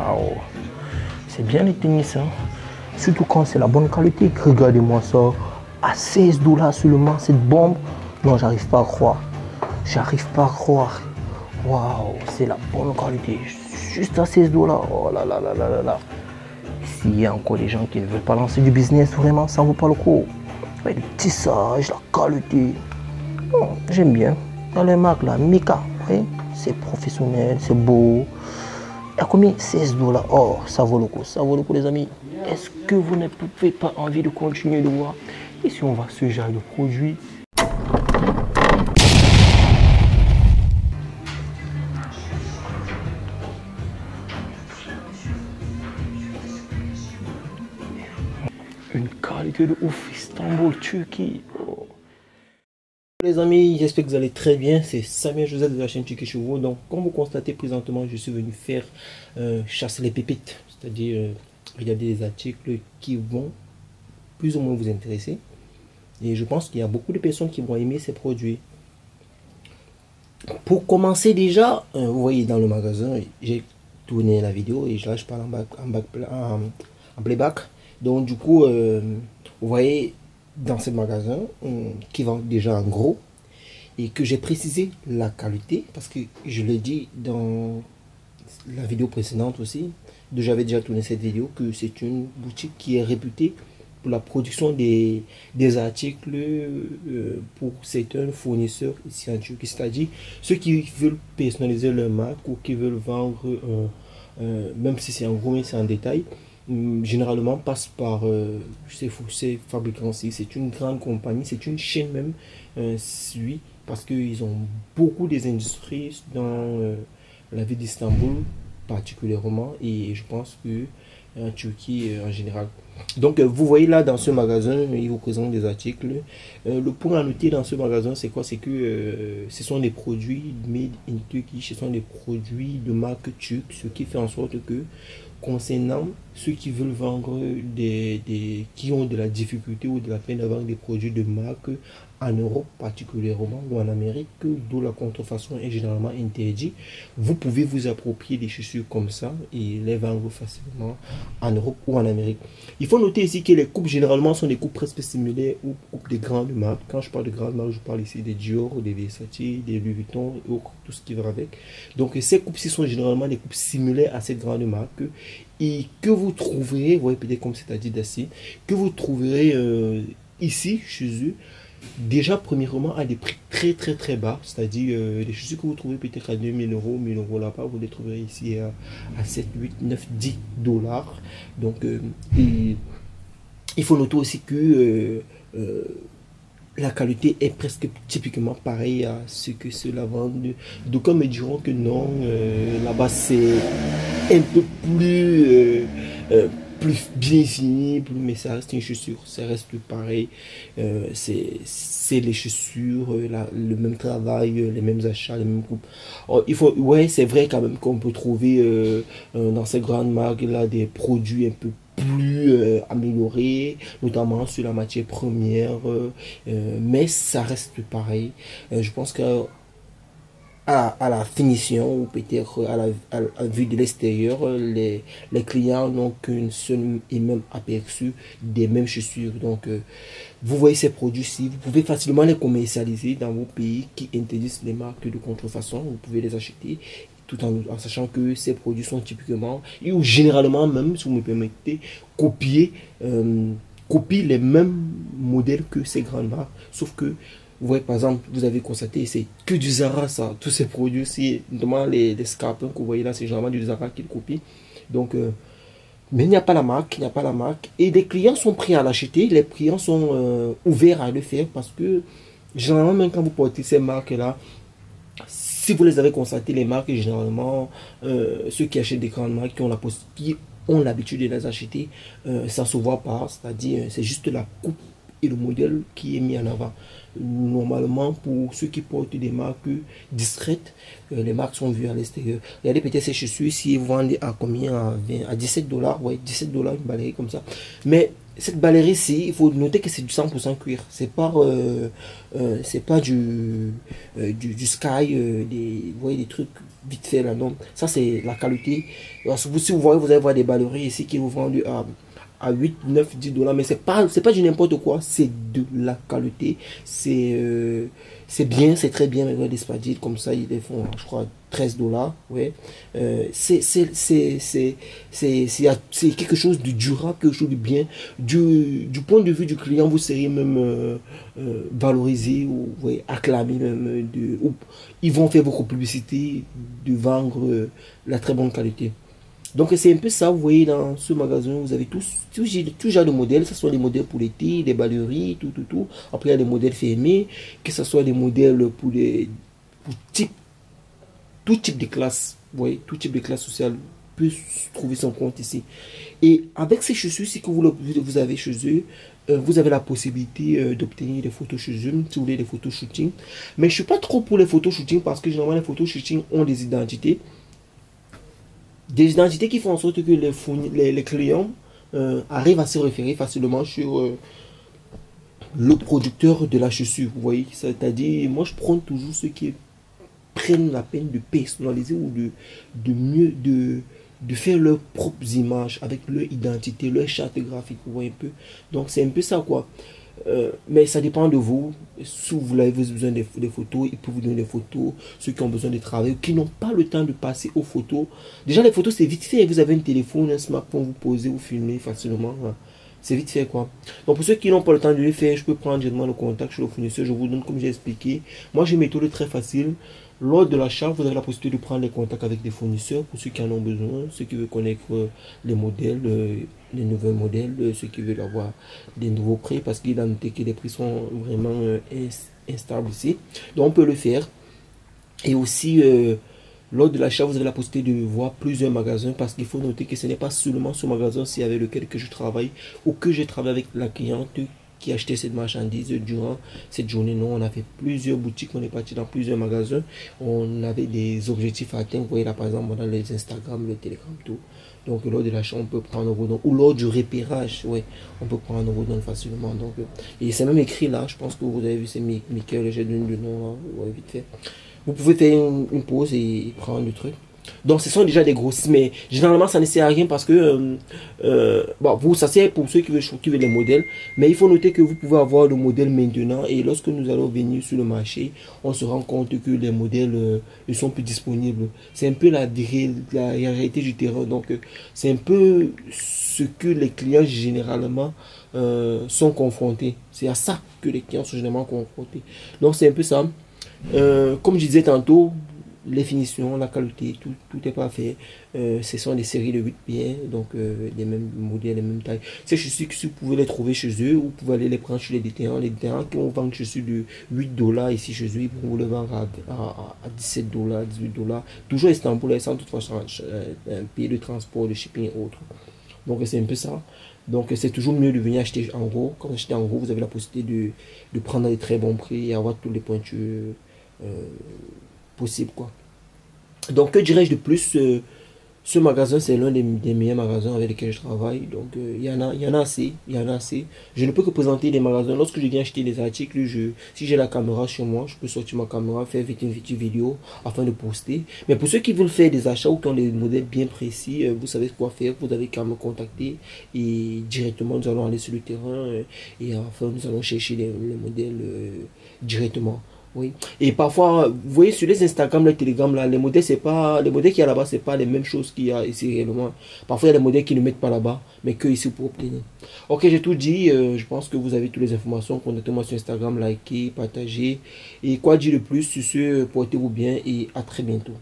Waouh, c'est bien les tennis, hein. Surtout quand c'est la bonne qualité. Regardez-moi ça, à 16 dollars seulement cette bombe. Non, j'arrive pas à croire. J'arrive pas à croire. Waouh, c'est la bonne qualité. Juste à 16 dollars. Oh là là là là là là. S'il y a encore des gens qui ne veulent pas lancer du business, vraiment, ça ne vaut pas le coup. Mais le tissage, la qualité. Oh, j'aime bien. Dans les marques là, Mika, oui, c'est professionnel, c'est beau. À combien? 16 dollars. Oh, ça vaut le coup, les amis. Est-ce que vous n'avez pas envie de continuer de voir? Et si on voit ce genre de produit? Une qualité de ouf, Istanbul, Turquie. Oh. Les amis, j'espère que vous allez très bien. C'est Samuel Joseph de la chaîne Turquie Chevaux. Donc, comme vous constatez présentement, je suis venu faire chasser les pépites. C'est-à-dire, regarder des articles qui vont plus ou moins vous intéresser. Et je pense qu'il y a beaucoup de personnes qui vont aimer ces produits. Pour commencer déjà, vous voyez dans le magasin, j'ai tourné la vidéo et là je parle en playback. Donc du coup, vous voyez dans ce magasin qui vend déjà en gros et que j'ai précisé la qualité parce que je l'ai dit dans la vidéo précédente aussi, j'avais déjà tourné cette vidéo, que c'est une boutique qui est réputée pour la production des articles pour certains fournisseurs ici en Turquie, c'est-à-dire ceux qui veulent personnaliser leur marque ou qui veulent vendre, même si c'est en gros mais c'est en détail, généralement passe par ces fabricants-ci. C'est une grande compagnie, c'est une chaîne même, oui, parce qu'ils ont beaucoup des industries dans la ville d'Istanbul particulièrement et je pense que en Turquie en général. Donc vous voyez là dans ce magasin, il vous présente des articles. Le point à noter dans ce magasin, c'est quoi? C'est que ce sont des produits made in Turkey, ce sont des produits de marque turque, ce qui fait en sorte que concernant ceux qui veulent vendre qui ont de la difficulté ou de la peine à vendre des produits de marque en Europe particulièrement ou en Amérique, d'où la contrefaçon est généralement interdite, vous pouvez vous approprier des chaussures comme ça et les vendre facilement en Europe ou en Amérique. Il faut noter ici que les coupes généralement sont des coupes presque similaires aux coupes des grandes marques. Quand je parle de grandes marques, je parle ici des Dior, des Versace, des Louis Vuitton et tout ce qui va avec. Donc ces coupes-ci sont généralement des coupes similaires à cette grande marque et que vous trouverez, vous voyez peut-être comme c'est à dire d'acier, que vous trouverez ici chez eux. Déjà, premièrement, à des prix très bas, c'est-à-dire les chaussures que vous trouvez peut-être à 2000 euros, 1000 euros là-bas, vous les trouverez ici à 7, 8, 9, 10 dollars. Donc, il faut noter aussi que la qualité est presque typiquement pareille à ce que cela vendent. D'aucuns me diront que non, là-bas c'est un peu plus bien fini, mais ça reste une chaussure, ça reste pareil. C'est les chaussures, le même travail, les mêmes achats, les mêmes coupes. Oh, ouais, c'est vrai quand même qu'on peut trouver dans ces grandes marques là des produits un peu plus améliorés, notamment sur la matière première, mais ça reste pareil. Je pense que à la finition ou peut-être à la vue de l'extérieur, les clients n'ont qu'une seule et même aperçu des mêmes chaussures. Donc vous voyez ces produits-ci, vous pouvez facilement les commercialiser dans vos pays qui interdisent les marques de contrefaçon. Vous pouvez les acheter tout en sachant que ces produits sont typiquement ou généralement même, si vous me permettez, copient les mêmes modèles que ces grandes marques, sauf que vous voyez, par exemple, vous avez constaté, c'est que du Zara, ça. Tous ces produits-ci, notamment les scarpins que vous voyez là, c'est généralement du Zara qu'ils copient. Donc, mais il n'y a pas la marque, il n'y a pas la marque. Et les clients sont prêts à l'acheter, les clients sont ouverts à le faire parce que, généralement, même quand vous portez ces marques-là, si vous les avez constaté, les marques, généralement, ceux qui achètent des grandes marques, qui ont l'habitude de les acheter, ça ne se voit pas. C'est-à-dire, c'est juste la coupe et le modèle qui est mis en avant. Normalement, pour ceux qui portent des marques discrètes, les marques sont vues à l'extérieur. Regardez peut-être ces chaussures, si vous vendez à combien? À 17 dollars, ouais, 17 dollars, une balayerie comme ça. Mais cette ballerie-ci, il faut noter que c'est du 100% cuir. C'est pas du sky, vous voyez des trucs vite fait là, non. Ça, c'est la qualité. Alors, si vous voyez, vous allez voir des balleries ici qui vous vendent à 8, 9, 10 dollars. Mais c'est pas du n'importe quoi. C'est de la qualité. C'est bien, c'est très bien. Des spadies comme ça, ils les font, je crois, 13 dollars. Ouais. C'est quelque chose de durable, quelque chose de bien. Du point de vue du client, vous seriez même valorisé ou ouais, acclamé même. Ils vont faire beaucoup de publicité, de vendre la très bonne qualité. Donc c'est un peu ça, vous voyez dans ce magasin, vous avez tout genre de modèles, que ce soit les modèles pour l'été, les balleries, tout. Après il y a les modèles fermés, que ce soit des modèles pour tout type de classe, vous voyez, tout type de classe sociale peut trouver son compte ici. Et avec ces chaussures, si que vous avez chez eux, vous avez la possibilité d'obtenir des photos chez eux, si vous voulez des photos shooting. Mais je ne suis pas trop pour les photos shooting parce que généralement les photos shooting ont des identités. Des identités qui font en sorte que les clients arrivent à se référer facilement sur le producteur de la chaussure. Vous voyez, c'est-à-dire, moi je prends toujours ceux qui prennent la peine de personnaliser ou de faire leurs propres images avec leur identité, leur charte graphique. Vous voyez un peu. Donc c'est un peu ça quoi. Mais ça dépend de vous. Si vous avez besoin des photos, ils peuvent vous donner des photos. Ceux qui ont besoin de travailler, qui n'ont pas le temps de passer aux photos. Déjà, les photos, c'est vite fait. Vous avez un téléphone, un smartphone, vous posez, vous filmez facilement. Voilà. C'est vite fait, quoi. Donc, pour ceux qui n'ont pas le temps de le faire, je peux prendre directement le contact chez le fournisseur. Je vous donne, comme j'ai expliqué. Moi, j'ai une méthode très facile. Lors de l'achat, vous avez la possibilité de prendre les contacts avec des fournisseurs pour ceux qui en ont besoin, ceux qui veulent connaître les modèles, les nouveaux modèles, ceux qui veulent avoir des nouveaux prix, parce qu'il a noté que les prix sont vraiment instables ici. Donc on peut le faire. Et aussi, lors de l'achat, vous avez la possibilité de voir plusieurs magasins, parce qu'il faut noter que ce n'est pas seulement ce magasin-ci avec lequel que je travaille ou que j'ai travaillé avec la cliente qui achetait cette marchandise durant cette journée. Non, on a fait plusieurs boutiques, on est parti dans plusieurs magasins, on avait des objectifs à atteindre. Vous voyez là par exemple dans les Instagram, le Telegram, tout. Donc lors de l'achat, on peut prendre vos noms, ou lors du repérage, ouais, on peut prendre vos noms facilement. Donc, et c'est même écrit là, je pense que vous avez vu, c'est Michael, j'ai donné le nom là, ouais, vite fait. Vous pouvez faire une pause et prendre le truc. Donc ce sont déjà des grosses, mais généralement ça ne sert à rien parce que bon, vous, ça sert pour ceux qui veulent les modèles, mais il faut noter que vous pouvez avoir le modèle maintenant et lorsque nous allons venir sur le marché, on se rend compte que les modèles ne sont plus disponibles. C'est un peu la réalité du terrain, donc c'est un peu ce que les clients généralement sont confrontés. C'est à ça que les clients sont généralement confrontés. Donc c'est un peu ça. Comme je disais tantôt, les finitions, la qualité, tout est parfait. Ce sont des séries de 8 pieds, donc les mêmes modèles, les mêmes tailles. Ces chaussures, si vous pouvez les trouver chez eux, ou vous pouvez aller les prendre chez les détaillants qui vont vendre chaussures de 8 dollars ici chez eux, ils vont vous le vendre à 17 dollars, 18 dollars. Toujours Istanbul, sans toutefois un pays de transport, de shipping et autres. Donc c'est un peu ça. Donc c'est toujours mieux de venir acheter en gros. Quand vous achetez en gros, vous avez la possibilité de prendre à des très bons prix et avoir toutes les pointures possibles, quoi. Donc que dirais-je de plus, ce magasin c'est l'un des meilleurs magasins avec lesquels je travaille. Donc il y en a assez, il y en a assez. Je ne peux que présenter des magasins. Lorsque je viens acheter des articles, si j'ai la caméra sur moi, je peux sortir ma caméra, faire une petite vidéo afin de poster. Mais pour ceux qui veulent faire des achats ou qui ont des modèles bien précis, vous savez quoi faire, vous avez qu'à me contacter et directement nous allons aller sur le terrain et enfin nous allons chercher les modèles directement. Oui. Et parfois, vous voyez sur les Instagram, les Telegram, là, les modèles qu'il y a là-bas, c'est pas les mêmes choses qu'il y a ici réellement. Parfois, il y a des modèles qui ne mettent pas là-bas, mais que ici pour obtenir. Ok, j'ai tout dit. Je pense que vous avez toutes les informations. Contactez-moi sur Instagram, likez, partagez. Et quoi dire de plus sur ce, portez-vous bien et à très bientôt.